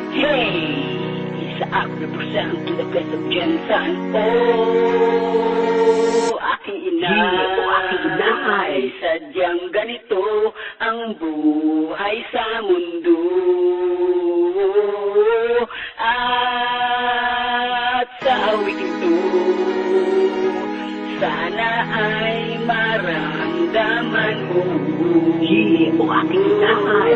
Hey, sa ako represent to the place of Jensen. Oh, aking ina, aking inay, sadyang ganito ang buhay sa mundo. At sa awiting to, sana ay maramdaman mo. O aking inay.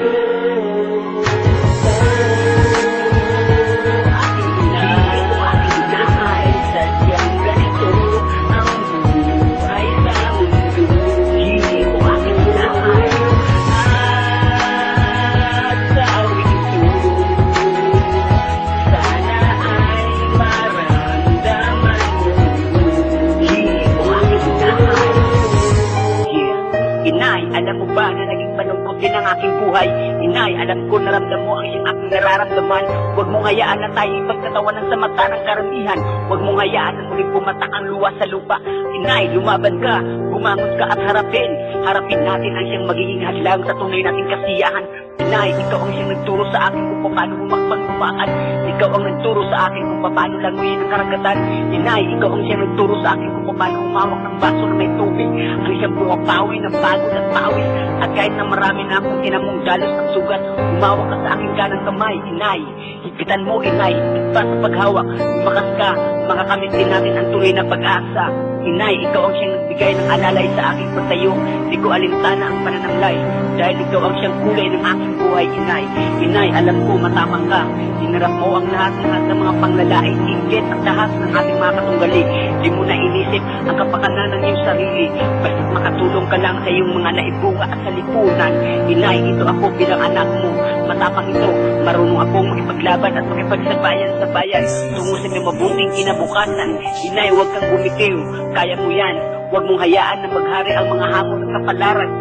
Inay, alam mo ba na naging malungkot din ang aking buhay? Inay, alam ko naramdam mo ang siyang aking nararamdaman. Huwag mong hayaan na tayo ipagtatawanan sa mata ng karamihan. Huwag mong hayaan na muling pumatak ang luwa sa lupa. Inay, lumaban ka, bumangon ka at harapin. Harapin natin ang siyang magiging hadlang sa tunay nating kasiyahan. Inay, ikaw ang siyang nagturo sa akin kung paano humakbang-humakan. Ikaw ang nagturo sa akin kung paano languyin ang karagatan. Inay, ikaw ang siyang nagturo sa akin kung paano humawak ng baso na may tubig. Ang siyang bumapawi ng pagod at pawis. At kahit na marami na akong tinamong dalos at sugat, humawak ka sa aking kanang kamay. Inay, higpitan mo, Inay, higpit pa sa paghawak. Lumakas ka, makakamit din natin ang tuloy na pag-asa. Inay, ikaw ang siyang nagbigay ng alalay sa aking pagtayo. Di ko alintana ang pananamlay, dahil ikaw ang siyang kulay ng aking buhay, Inay. Inay, alam ko matapang ka. Hinarap mo ang lahat ng mga panglalait, inggit at lahat ng ating mga katunggali. Di mo na inisip ang kapakanan ng iyong sarili. Basta't makatulong ka lang sa iyong mga naibunga at sa lipunan. Inay, ito ako bilang anak mo. Matapang ito, marunong akong makipaglaban at makipagsabayan sa bayan tungo sa iyong mabuting kinabukasan. Inay, huwag kang bumitiw. Kaya mo yan. Huwag mong hayaan na maghari ang mga hamon ng kapalaran.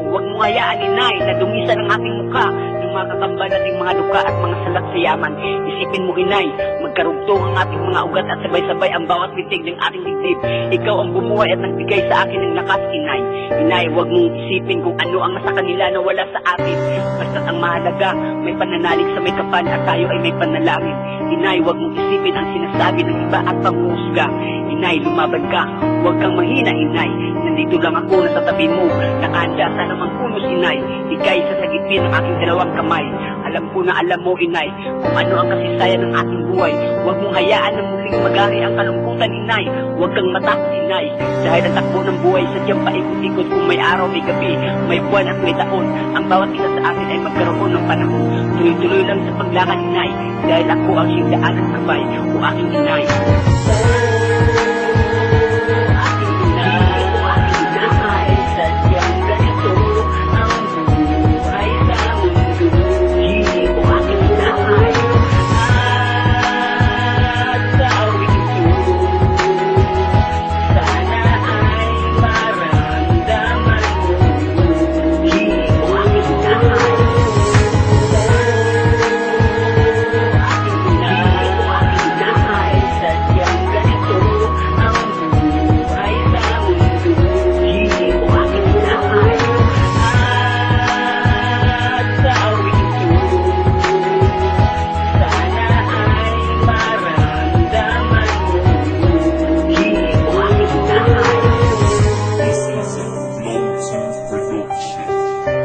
Huwag mong hayaan, Inay, na dumisan ang ating mukha ng mga kakamba nating mga luka at mga salat sa yaman. Isipin mo, Inay, magkarugtong ang ating mga ugat at sabay-sabay ang bawat bitig ng ating dibdib. Ikaw ang bumuhay at nagbigay sa akin ng lakas, Inay. Inay, huwag mong isipin kung ano ang nasa kanila na wala sa atin. Basta't ang mahalaga, may pananalig sa may kapal at tayo ay may panalangin. Inay, huwag mong isipin ang sinasabi ng iba at panghuhusga. Inay, lumaban ka. Huwag kang mahina, Inay. Nandito lang ako na sa tabi mo. Nakahanda sa namang punos, Inay. Ika'y sasagipin ng aking dalawang kamay. Alam ko na alam mo, Inay, kung ano ang kasaysayan ng ating buhay. Huwag mong hayaan na muling magari ang kalungkutan, Inay. Huwag kang matakot, Inay. Dahil ang takbo ng buhay sadyang paikot-ikot kung may araw, may gabi, may buwan at may taon. Ang bawat isa sa atin ay magkaroon ng panahon. Tuloy-tuloy lang sa paglakad, Inay. Dahil ako ang siyang daan at sabay o aking Inay.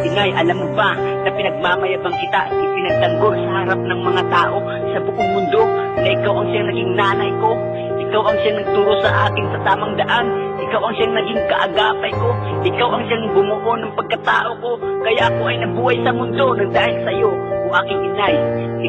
Inay, alam mo ba na pinagmamayabang kita at ipinagtanggol sa harap ng mga tao sa buong mundo na ikaw ang siyang naging nanay ko, ikaw ang siyang nagturo sa akin sa tamang daan, ikaw ang siyang naging kaagapay ko, ikaw ang siyang bumuo ng pagkatao ko, kaya ako ay nabuhay sa mundo nang dahil sa iyo, o aking Inay.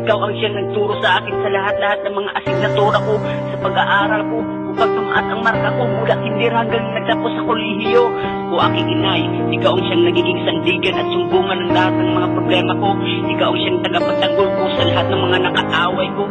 Ikaw ang siyang nagturo sa akin sa lahat-lahat ng mga asignatura ko, sa pag-aaral ko, upang tumaas ang marka ko mula kinder hanggang nagtapos sa kolehiyo. O aking Inay, ikaw ang siyang nagiging sandigan at sumbungan ng lahat ng mga problema ko. Ikaw ang siyang tagapagtanggol ko sa lahat ng mga nakaaway ko.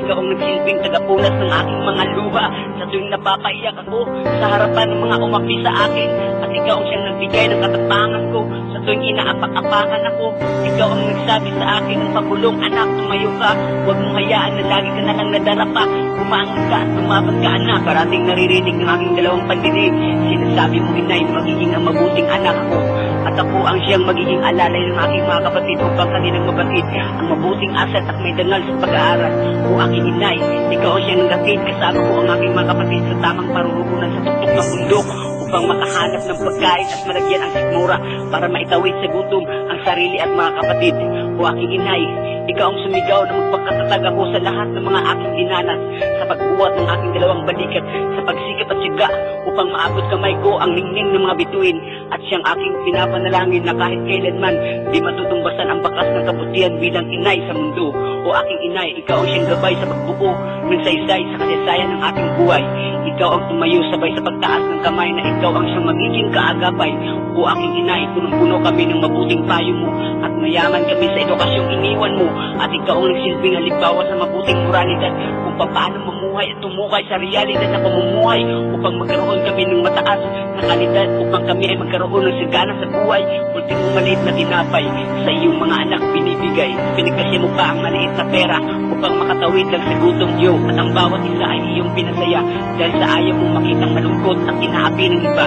Ikaw ang nagsilbing tagapunas ng aking mga luha sa tuwing napapaiyak ako sa harapan ng mga umapi sa akin. At ikaw ang siyang nagbigay ng katapangan ko sa tuwing inaapak-apakan ako, ikaw ang nagsabi sa akin ng pagulong, anak, tumayo ka, huwag mong hayaan na lagi ka na lang nadarapa, bumangon ka at tumaban ka, anak. Parating naririnig ng aking dalawang pandinig, sinasabi mo, inay, na magiging ang mabuting anak ko, at ako ang siyang magiging alalay ng aking mga kapatid upang kanilang mabatid ang mabuting asal at may dangal sa pag-aaral. O aking inay, ikaw ang siyang naghatid, kasama ko ang aking mga kapatid sa tamang parurungan sa tuktok ng bundok upang makahanap ng pagkain at malagyan ang sikmura para maitawid sa gutom ang sarili at mga kapatid. O aking inay, ikaw ang sumigaw na magpakatatag ako sa lahat ng mga aking dinanas sa pagbuhat ng aking dalawang balikat sa pagsikap at siga upang maabot kamay ko ang ningning ng mga bituin at siyang aking pinapanalangin na kahit kailanman di matutumbasan ang bakas ng kabutihan bilang inay sa mundo. O aking inay, ikaw ang siyang gabay sa pagbuo ng saysay sa kasaysayan ng aking buhay. Ikaw ang tumayo sabay sa pagtaas ng kamay na ikaw ang siyang magiging kaagapay. O aking inay, punong-puno kami ng mabuting payo mo at mayaman kami sa edukasyong iniwan mo at ikaw ang nagsilbing halimbawa sa mabuting moralidad kung paano mamuhay at tumukay sa realidad na pamumuhay upang magkaroon kami ng mataas na kalidad upang kami ay magkaroon ng sigana sa buhay. Ultimo maliit na tinapay sa iyong mga anak binibigay. Pinagkasya mo pa ang maliit na pera upang makatawid lang sa gutong Diyo at ang bawat isa ay iyong pinasaya dahil sa ayaw mong makitang malungkot at kinaapi ng iba.